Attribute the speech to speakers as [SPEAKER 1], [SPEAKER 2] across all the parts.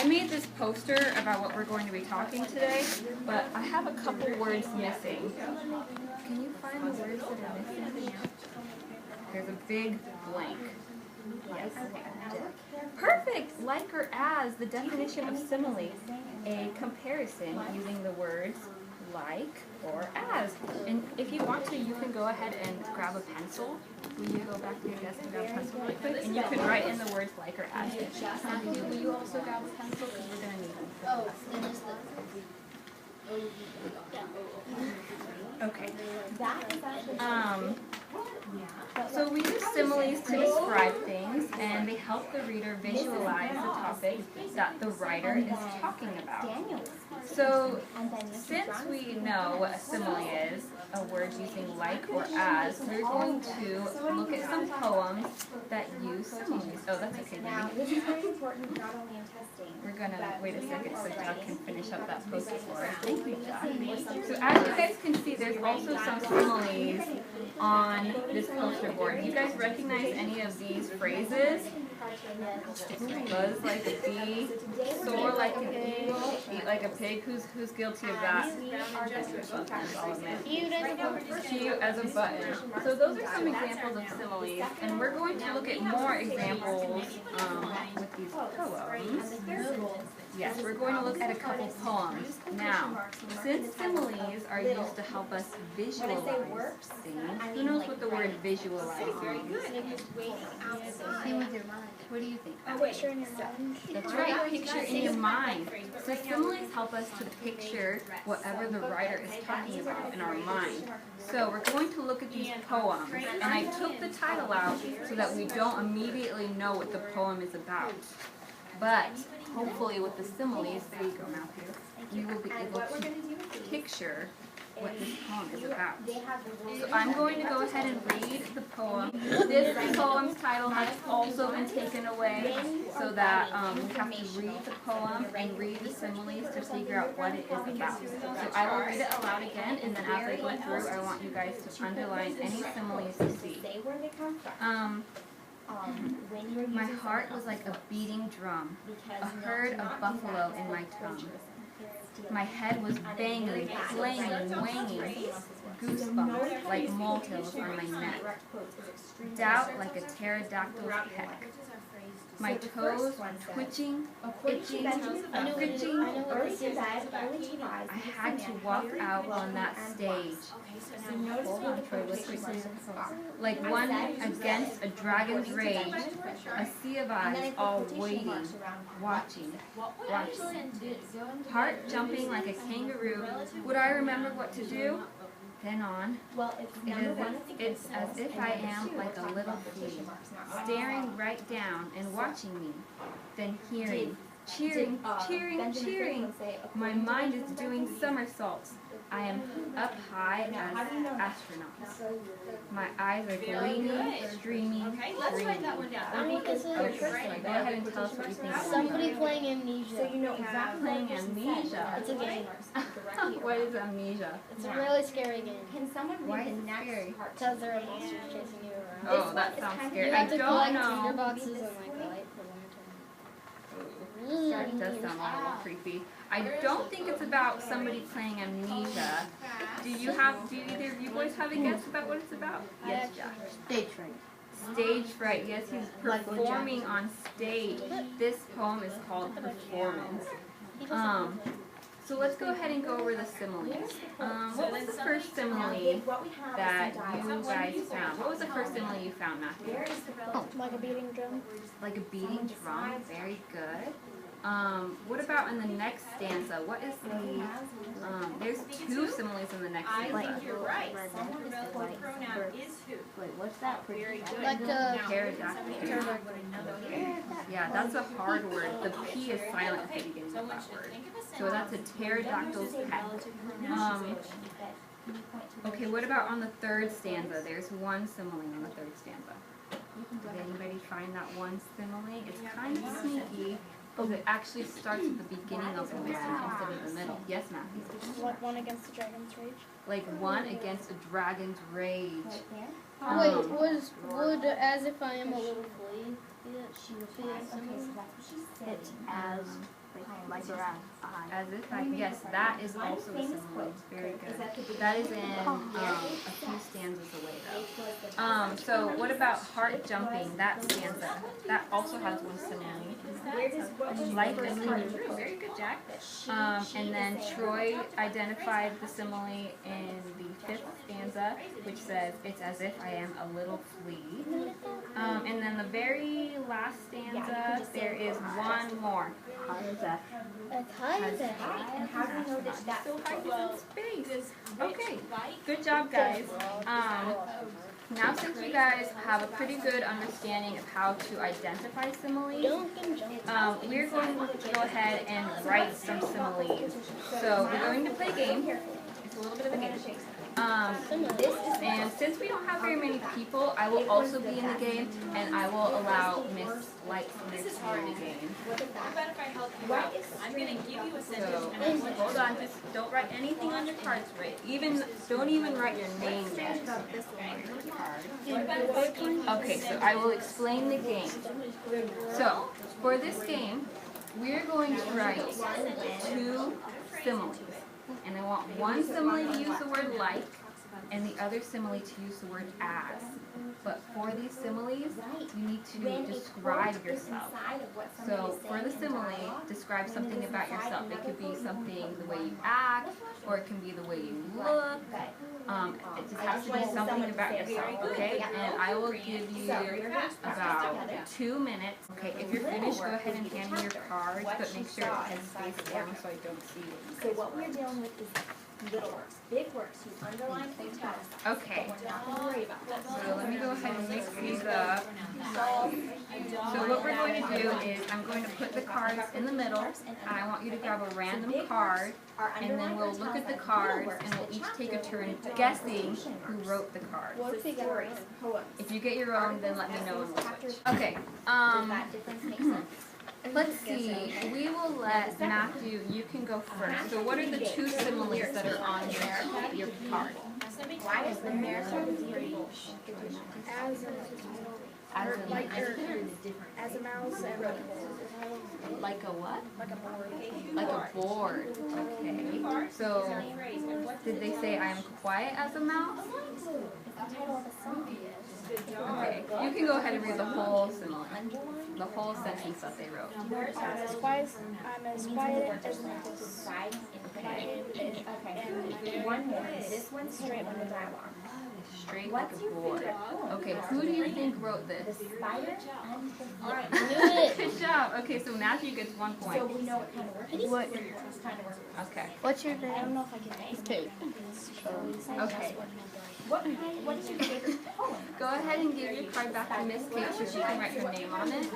[SPEAKER 1] I made this poster about what we're going to be talking today, but I have a couple words missing. Can you find the words that are missing? There's a big blank. Yes. Perfect! Like or as, the definition of simile. A comparison using the words like or as. And if you want to, you can go ahead and grab a pencil. Will you go back to your desk and grab a pencil really quick? And you can write in the words like or as. Matthew, will you also grab a pencil? Because we're going to need them for the lesson. Okay. So we use similes to describe things, and they help the reader visualize the topic that the writer is talking about. So since we know what a simile is, a word using like or as, we're going to look at some poems that use similes. Oh, that's okay, This is very important not only in testing. We're going to wait a second so Jack can finish up that poster for us. Thank you, Jack. So as you guys can see, there's also some similes on this poster board. Do you guys recognize any of these phrases? Buzz like a bee, soar like an eagle, eat like a pig. Who's guilty of that? Cute as a button. So those are some examples of similes, and we're going to look at more examples with these poems. Yes, we're going to look at a couple poems. Now, since similes are used to help us visualize things, who knows what the word visualize means? What do you think?
[SPEAKER 2] Picture in your mind.
[SPEAKER 1] That's right, picture in your mind. So similes help us to picture whatever the writer is talking about in our mind. So we're going to look at these poems, and I took the title out so that we don't immediately know what the poem is about. But hopefully with the similes, there you go, Matthew, we will be able to picture what this poem is about. So I'm going to go ahead and read the poem. This poem's title has also been taken away so that you have to read the poem and read the similes to figure out what it is about. So I will read it aloud again, and then as I go through, I want you guys to underline any similes you see. My heart was like a beating drum, a herd of buffalo in my tongue. My head was banging, clanging, wanging, goosebumps like molehills on my neck, doubt like a pterodactyl's peck. My toes were twitching, itching, twitching. I had to walk out on that stage. Hold on, Troy, let's read like one against a dragon's rage, a sea of eyes all waiting, watching. Heart jumping like a kangaroo. Would I remember what to do? Then on, it's as if I am like a little flea, staring right down and watching me, then hearing, cheering, cheering, cheering. My mind is doing somersaults. I am up high as astronauts. My eyes are gleaming, streaming, streaming. Go ahead and tell us what you think.
[SPEAKER 2] Somebody playing amnesia.
[SPEAKER 1] So you know exactly playing amnesia.
[SPEAKER 2] It's a game.
[SPEAKER 1] What is amnesia?
[SPEAKER 2] It's a really scary game.
[SPEAKER 3] Can someone
[SPEAKER 1] Why
[SPEAKER 3] read
[SPEAKER 1] is
[SPEAKER 3] the
[SPEAKER 1] it
[SPEAKER 3] next
[SPEAKER 1] scary?
[SPEAKER 3] part?
[SPEAKER 2] Because there are monsters chasing you around.
[SPEAKER 1] Oh, that sounds scary.
[SPEAKER 2] You
[SPEAKER 1] I
[SPEAKER 2] have to collect
[SPEAKER 1] don't
[SPEAKER 2] your
[SPEAKER 1] know.
[SPEAKER 2] boxes and like light for
[SPEAKER 1] That does sound a little creepy. I don't think it's about somebody playing amnesia. Do either of you boys have a guess about what it's about? Yes, Jack.
[SPEAKER 3] Stage fright.
[SPEAKER 1] Stage fright. Yes, he's performing on stage. This poem is called Performance. So let's go ahead and go over the similes. What was the first simile that you guys found? What was the first simile you found, Matthew?
[SPEAKER 2] Oh, like a beating drum.
[SPEAKER 1] Like a beating drum. Very good. What about in the next stanza? What is the, there's two similes in the next stanza.
[SPEAKER 3] You're right. Someone knows what pronoun is who.
[SPEAKER 1] Wait, what's that?
[SPEAKER 2] Like the
[SPEAKER 1] Pterodactyl. Yeah, that's a hard word. The P is silent at the beginning of that word. So that's a pterodactyl's peck. Okay, what about on the third stanza? There's one simile on the third stanza. Did anybody find that one simile? It's kind of sneaky. because it actually starts at the beginning of the line instead of the middle. Yes, Matthew?
[SPEAKER 2] Like one against the dragon's rage?
[SPEAKER 1] Like one against a dragon's rage.
[SPEAKER 2] Wait, would as if I am a little flea be it?
[SPEAKER 3] She was right. Okay, so that's what she said.
[SPEAKER 1] As
[SPEAKER 3] Like your eye.
[SPEAKER 1] As if I, yes, that is also a simile. Very good. That is in a few stanzas away though. So what about heart jumping? That stanza. That also has one simile. Life is coming through. Very good, Jack. And then Troy identified the simile in the 5th stanza, which says, "It's as if I am a little flea." And then the very last stanza, there is one more.
[SPEAKER 2] That's husband.
[SPEAKER 3] And how do you know that that's
[SPEAKER 1] So high in space. Okay, good job, guys. Now since you guys have a pretty good understanding of how to identify similes, we're going to go ahead and write some similes. So we're going to play a game. It's a little bit of a game. And since we don't have very many people, I will also be in the game, and I will allow Miss Lightsmith to be in the game.
[SPEAKER 3] I'm going to give you a sentence.
[SPEAKER 1] So, hold on, just don't write anything on your cards, right? Don't even write your name yet. Okay, so I will explain the game. So, for this game, we're going to write 2 similes. And I want one simile to use the word like, and the other simile to use the word as. But for these similes, you need to describe yourself. So for the simile, describe something about yourself. It could be something the way you act, or it can be the way you look. It just has to be something about yourself, okay? And I will give you about 2 minutes. Okay, if you're finished, go ahead and hand me your cards, but make sure it has space down so I don't see it.
[SPEAKER 3] So what we're dealing with is little works. Big works, you underline things.
[SPEAKER 1] Okay.
[SPEAKER 3] We're not going to worry about that.
[SPEAKER 1] So let me go ahead and mix these up. So what we're going to do is I'm going to put the cards in the middle, and I want you to grab a random card, and then we'll look at the cards, and we'll each take a turn guessing who wrote the card. If you get your own, then let me know and we'll switch. Okay. Let's see. We will let Matthew, you can go first. So what are the 2 similes that are on your card?
[SPEAKER 3] Why is the marathon
[SPEAKER 2] As a mouse and
[SPEAKER 1] Like a what?
[SPEAKER 2] like a board.
[SPEAKER 1] Like a board. Okay. So did they say I am quiet as a mouse? Okay. You can go ahead and read the whole simile. The whole sentence that they wrote.
[SPEAKER 2] I'm as quiet as a mouse.
[SPEAKER 3] Okay. One more. This one's straight on the dialogue.
[SPEAKER 1] Straight like a board. Okay, who do you think wrote this?
[SPEAKER 3] Spider and the
[SPEAKER 1] Good job. Okay, so Matthew gets 1 point.
[SPEAKER 3] So we know what kind of work it is.
[SPEAKER 2] What?
[SPEAKER 1] Okay.
[SPEAKER 2] What's your name? I don't know if I can Kate.
[SPEAKER 1] Okay.
[SPEAKER 3] What is your favorite poem?
[SPEAKER 1] Go ahead and give your card back to Miss Kate so she can write her name on it.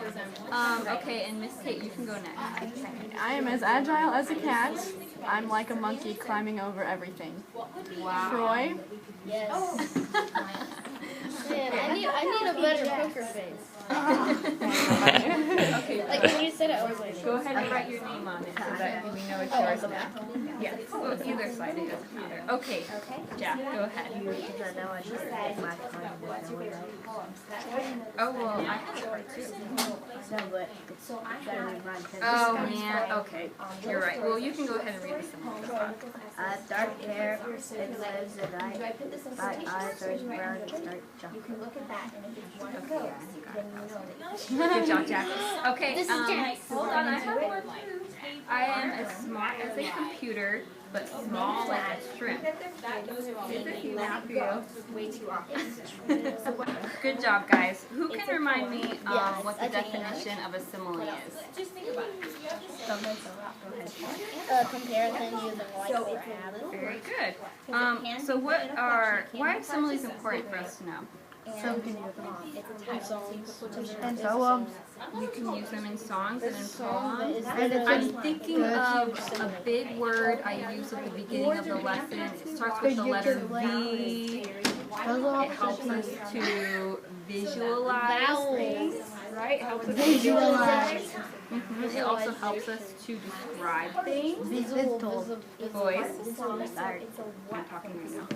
[SPEAKER 1] Okay, and Miss Kate, you can go next.
[SPEAKER 4] I am as agile as a cat. I'm like a monkey climbing over everything.
[SPEAKER 1] Wow.
[SPEAKER 4] Troy.
[SPEAKER 2] Yes. Man, I need a better poker face.
[SPEAKER 1] Okay,
[SPEAKER 2] Like when you said it, I was like,
[SPEAKER 1] go ahead and write your name on it so that we know it's yours now. Yes, well, either side, it doesn't matter. Okay, Jack, go ahead. Oh, well, I have a card too. Oh, man, okay, you're right. Well, you can go ahead and read the symbol.
[SPEAKER 5] Dark hair, it lives at night, black eyes are brown and dark chocolate.
[SPEAKER 3] You can look at that, and if it's one of those, then you know that
[SPEAKER 1] Good job, Jack. Okay,
[SPEAKER 2] This is Jack.
[SPEAKER 1] hold on, I have more too. I am as smart as a computer, but small like a shrimp.
[SPEAKER 3] way too often.
[SPEAKER 1] Good job, guys. Who can remind me what the definition of a simile is?
[SPEAKER 3] Just think about it.
[SPEAKER 2] comparison using like or add.
[SPEAKER 1] Very good. So why are similes important for us to know?
[SPEAKER 2] And
[SPEAKER 4] poems.
[SPEAKER 1] You can use them in songs and in
[SPEAKER 2] song
[SPEAKER 1] poems.
[SPEAKER 2] is
[SPEAKER 1] I'm thinking of a big word I use at the beginning of the lesson. It starts with the letter V. It helps us to visualize things, right? It helps us visualize. It also helps us to describe things. Boys, I'm talking right now.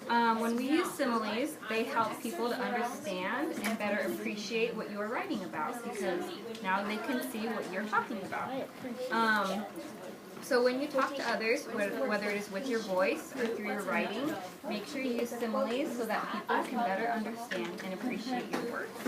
[SPEAKER 1] When we use similes, they help people to understand and better appreciate what you are writing about because now they can see what you're talking about. So when you talk to others, whether it is with your voice or through your writing, make sure you use similes so that people can better understand and appreciate your words.